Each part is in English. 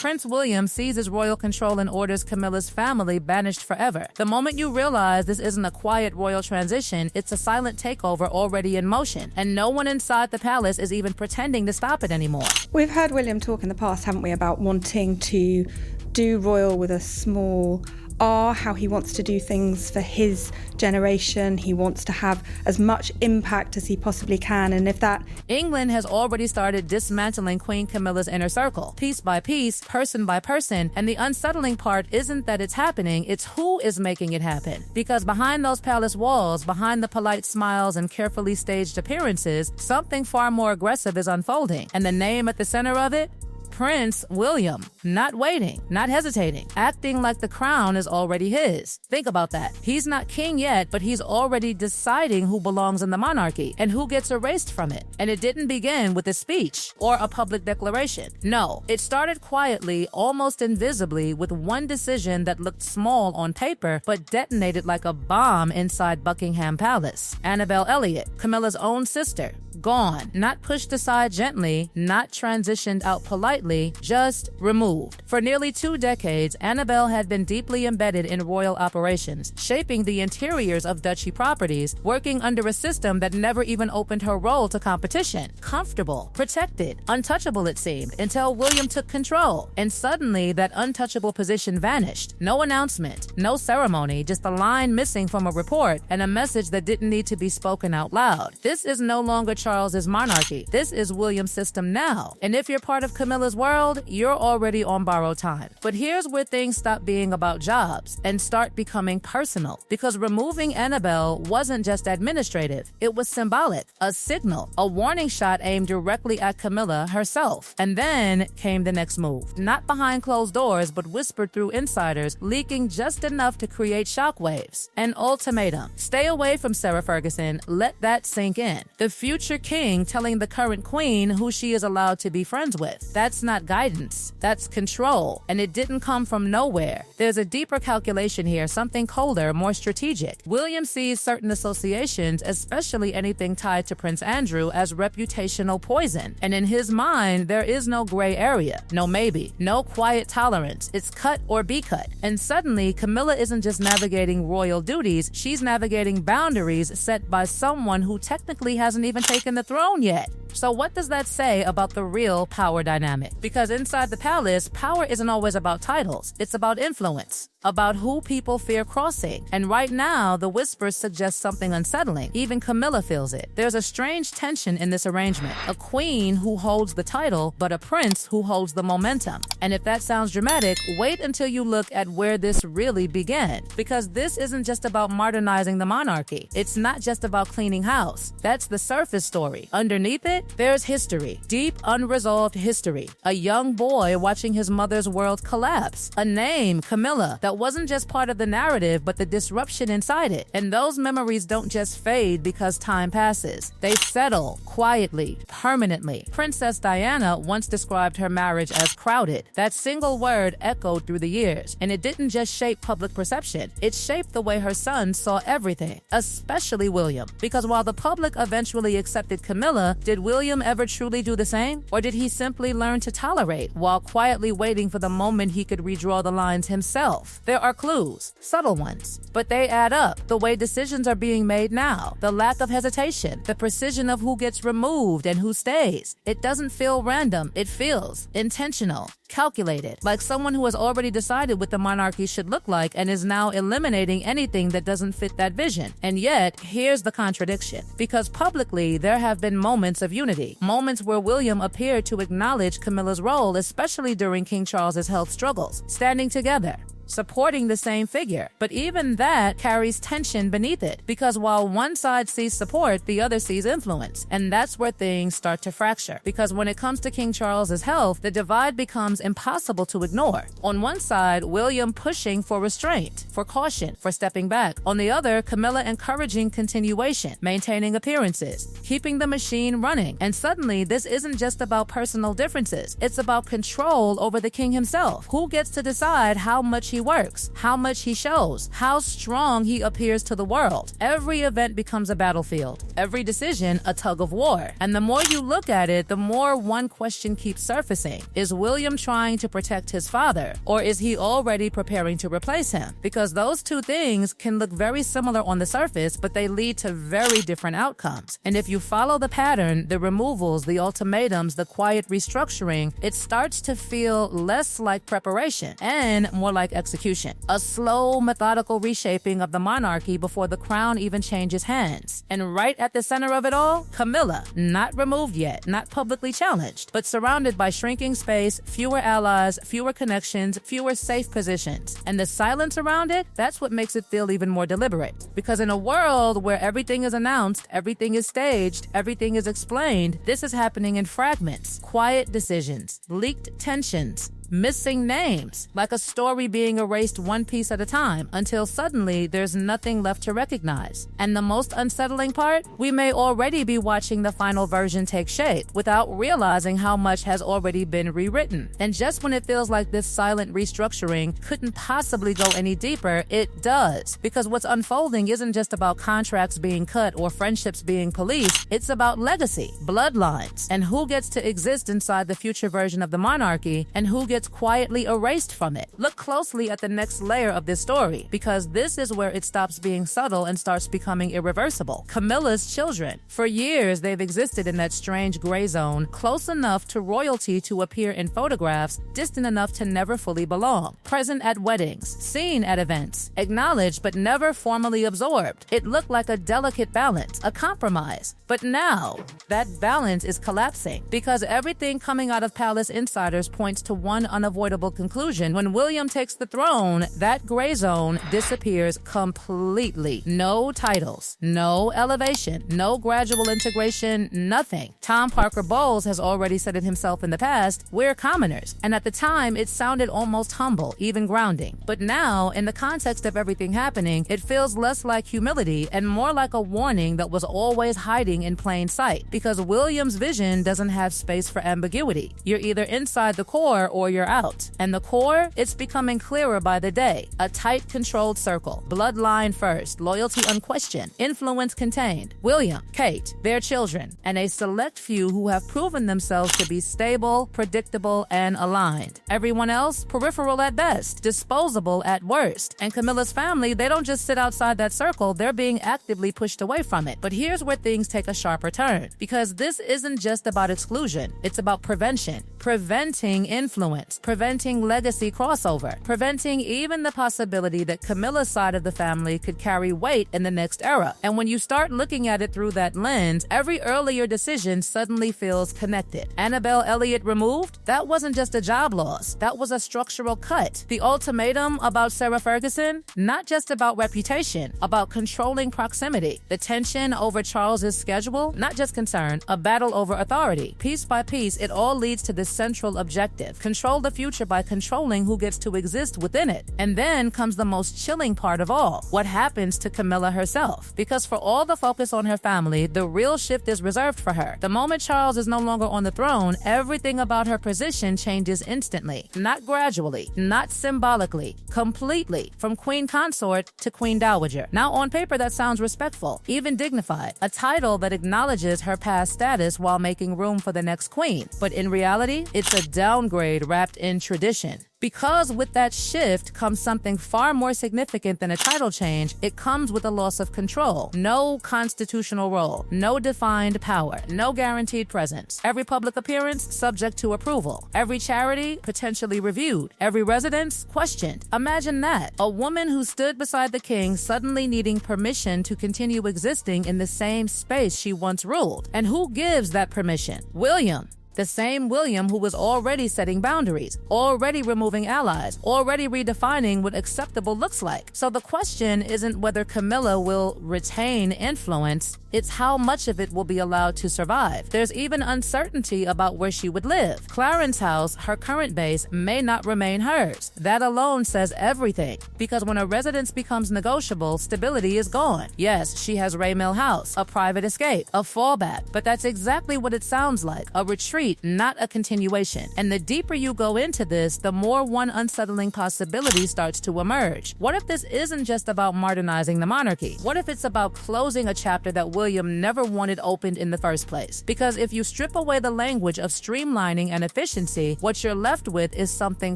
Prince William seizes royal control and orders Camilla's family banished forever. The moment you realize this isn't a quiet royal transition, it's a silent takeover already in motion, and no one inside the palace is even pretending to stop it anymore. We've heard William talk in the past, haven't we, about wanting to do royal with a small R, how he wants to do things for his generation. He wants to have as much impact as he possibly can. And if that... England has already started dismantling Queen Camilla's inner circle, piece by piece, person by person, and the unsettling part isn't that it's happening, it's who is making it happen. Because behind those palace walls, behind the polite smiles and carefully staged appearances, something far more aggressive is unfolding. And the name at the center of it? Prince William, not waiting, not hesitating, acting like the crown is already his. Think about that. He's not king yet, but he's already deciding who belongs in the monarchy and who gets erased from it. And it didn't begin with a speech or a public declaration. No, it started quietly, almost invisibly, with one decision that looked small on paper, but detonated like a bomb inside Buckingham Palace. Annabel Elliot, Camilla's own sister, gone, not pushed aside gently, not transitioned out politely, just removed. For nearly 2 decades, Annabel had been deeply embedded in royal operations, shaping the interiors of duchy properties, working under a system that never even opened her role to competition. Comfortable, protected, untouchable it seemed, until William took control. And suddenly, that untouchable position vanished. No announcement, no ceremony, just a line missing from a report and a message that didn't need to be spoken out loud. This is no longer Charles's monarchy. This is William's system now. And if you're part of Camilla's world, you're already on borrowed time. But here's where things stop being about jobs and start becoming personal. Because removing Annabel wasn't just administrative, it was symbolic, a signal, a warning shot aimed directly at Camilla herself. And then came the next move. Not behind closed doors, but whispered through insiders, leaking just enough to create shockwaves. An ultimatum. Stay away from Sarah Ferguson. Let that sink in. The future king telling the current queen who she is allowed to be friends with. That's not guidance. That's control. And it didn't come from nowhere. There's a deeper calculation here, something colder, more strategic. William sees certain associations, especially anything tied to Prince Andrew, as reputational poison. And in his mind, there is no gray area, no maybe, no quiet tolerance. It's cut or be cut. And suddenly, Camilla isn't just navigating royal duties, she's navigating boundaries set by someone who technically hasn't even taken the throne yet. So what does that say about the real power dynamic? Because inside the palace, power isn't always about titles. It's about influence, about who people fear crossing. And right now, the whispers suggest something unsettling. Even Camilla feels it. There's a strange tension in this arrangement. A queen who holds the title, but a prince who holds the momentum. And if that sounds dramatic, wait until you look at where this really began. Because this isn't just about modernizing the monarchy. It's not just about cleaning house. That's the surface story. Underneath it, there's history. Deep, unresolved history. A young boy watching his mother's world collapse. A name, Camilla, that wasn't just part of the narrative, but the disruption inside it. And those memories don't just fade because time passes. They settle quietly, permanently. Princess Diana once described her marriage as crowded. That single word echoed through the years. And it didn't just shape public perception. It shaped the way her sons saw everything, especially William. Because while the public eventually accepted Camilla, did William ever truly do the same? Or did he simply learn to tolerate while quietly waiting for the moment he could redraw the lines himself? There are clues, subtle ones, but they add up. The way decisions are being made now, the lack of hesitation, the precision of who gets removed and who stays. It doesn't feel random. It feels intentional, calculated, like someone who has already decided what the monarchy should look like and is now eliminating anything that doesn't fit that vision. And yet, here's the contradiction. Because publicly, there have been moments of unity, moments where William appeared to acknowledge Camilla's role, especially during King Charles's health struggles, standing together, supporting the same figure. But even that carries tension beneath it, because while one side sees support, the other sees influence. And that's where things start to fracture. Because when it comes to King Charles's health, the divide becomes impossible to ignore. On one side, William pushing for restraint, for caution, for stepping back. On the other, Camilla encouraging continuation, maintaining appearances, keeping the machine running. And suddenly, this isn't just about personal differences. It's about control over the king himself. Who gets to decide how much he works, how much he shows, how strong he appears to the world. Every event becomes a battlefield, every decision a tug-of-war. And the more you look at it, the more one question keeps surfacing. Is William trying to protect his father, or is he already preparing to replace him? Because those two things can look very similar on the surface, but they lead to very different outcomes. And if you follow the pattern, the removals, the ultimatums, the quiet restructuring, it starts to feel less like preparation and more like execution. A slow, methodical reshaping of the monarchy before the crown even changes hands. And right at the center of it all, Camilla, not removed yet, not publicly challenged, but surrounded by shrinking space, fewer allies, fewer connections, fewer safe positions. And the silence around it, that's what makes it feel even more deliberate. Because in a world where everything is announced, everything is staged, everything is explained, this is happening in fragments, quiet decisions, leaked tensions, missing names, like a story being erased one piece at a time until suddenly there's nothing left to recognize. And the most unsettling part, we may already be watching the final version take shape without realizing how much has already been rewritten. And just when it feels like this silent restructuring couldn't possibly go any deeper, it does. Because what's unfolding isn't just about contracts being cut or friendships being policed, it's about legacy, bloodlines, and who gets to exist inside the future version of the monarchy and who gets quietly erased from it. Look closely at the next layer of this story, because this is where it stops being subtle and starts becoming irreversible. Camilla's children. For years, they've existed in that strange gray zone, close enough to royalty to appear in photographs, distant enough to never fully belong. Present at weddings, seen at events, acknowledged but never formally absorbed. It looked like a delicate balance, a compromise. But now, that balance is collapsing, because everything coming out of palace insiders points to one unavoidable conclusion. When William takes the throne, that gray zone disappears completely. No titles, no elevation, no gradual integration, nothing. Tom Parker Bowles has already said it himself in the past, we're commoners. And at the time, it sounded almost humble, even grounding. But now, in the context of everything happening, it feels less like humility and more like a warning that was always hiding in plain sight. Because William's vision doesn't have space for ambiguity. You're either inside the core or you're out. And the core, it's becoming clearer by the day. A tight, controlled circle. Bloodline first, loyalty unquestioned, influence contained. William, Kate, their children, and a select few who have proven themselves to be stable, predictable, and aligned. Everyone else, peripheral at best, disposable at worst. And Camilla's family, they don't just sit outside that circle, they're being actively pushed away from it. But here's where things take a sharper turn. Because this isn't just about exclusion, it's about prevention. Preventing influence, preventing legacy crossover, preventing even the possibility that Camilla's side of the family could carry weight in the next era. And when you start looking at it through that lens, every earlier decision suddenly feels connected. Annabel Elliot removed? That wasn't just a job loss, that was a structural cut. The ultimatum about Sarah Ferguson? Not just about reputation, about controlling proximity. The tension over Charles's schedule? Not just concern, a battle over authority. Piece by piece, it all leads to this central objective. Control the future by controlling who gets to exist within it. And then comes the most chilling part of all. What happens to Camilla herself? Because for all the focus on her family, the real shift is reserved for her. The moment Charles is no longer on the throne, everything about her position changes instantly. Not gradually, not symbolically, completely. From queen consort to queen dowager. Now on paper that sounds respectful, even dignified. A title that acknowledges her past status while making room for the next queen. But in reality, it's a downgrade wrapped in tradition. Because with that shift comes something far more significant than a title change, it comes with a loss of control. No constitutional role, no defined power, no guaranteed presence. Every public appearance subject to approval. Every charity potentially reviewed. Every residence questioned. Imagine that. A woman who stood beside the king suddenly needing permission to continue existing in the same space she once ruled. And who gives that permission? William. The same William who was already setting boundaries, already removing allies, already redefining what acceptable looks like. So the question isn't whether Camilla will retain influence, It's how much of it will be allowed to survive. There's even uncertainty about where she would live. Clarence's house, her current base, may not remain hers. That alone says everything, because when a residence becomes negotiable, stability is gone. Yes, she has Raymil House, a private escape, a fallback, but that's exactly what it sounds like, a retreat, not a continuation. And the deeper you go into this, the more one unsettling possibility starts to emerge. What if this isn't just about modernizing the monarchy? What if it's about closing a chapter that William never wanted opened in the first place? Because if you strip away the language of streamlining and efficiency, what you're left with is something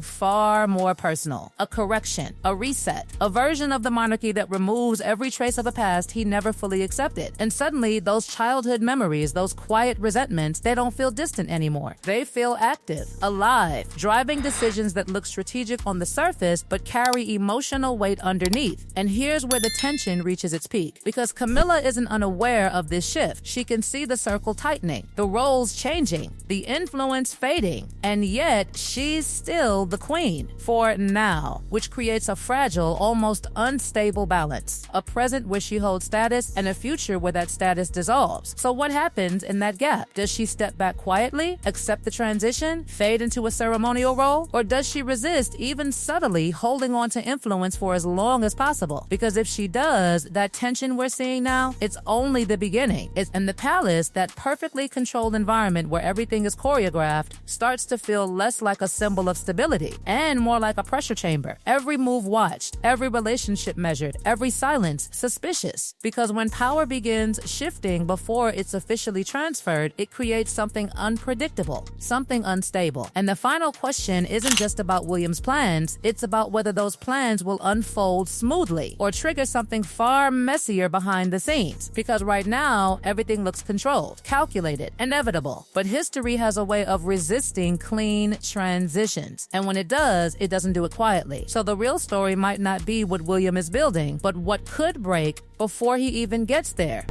far more personal. A correction, a reset, a version of the monarchy that removes every trace of a past he never fully accepted. And suddenly, those childhood memories, those quiet resentments, they don't feel distant anymore. They feel active, alive, driving decisions that look strategic on the surface but carry emotional weight underneath. And here's where the tension reaches its peak. Because Camilla isn't unaware of this shift. She can see the circle tightening, the roles changing, the influence fading, and yet she's still the queen for now, which creates a fragile, almost unstable balance. A present where she holds status and a future where that status dissolves. So what happens in that gap? Does she step back quietly, accept the transition, fade into a ceremonial role? Or does she resist, even subtly, holding on to influence for as long as possible? Because if she does, that tension we're seeing now, it's only the beginning. In the palace, that perfectly controlled environment where everything is choreographed starts to feel less like a symbol of stability and more like a pressure chamber. Every move watched, every relationship measured, every silence suspicious. Because when power begins shifting before it's officially transferred, it creates something unpredictable, something unstable. And the final question isn't just about William's plans, it's about whether those plans will unfold smoothly or trigger something far messier behind the scenes. Because right now, everything looks controlled, calculated, inevitable. But history has a way of resisting clean transitions. And when it does, it doesn't do it quietly. So the real story might not be what William is building, but what could break before he even gets there.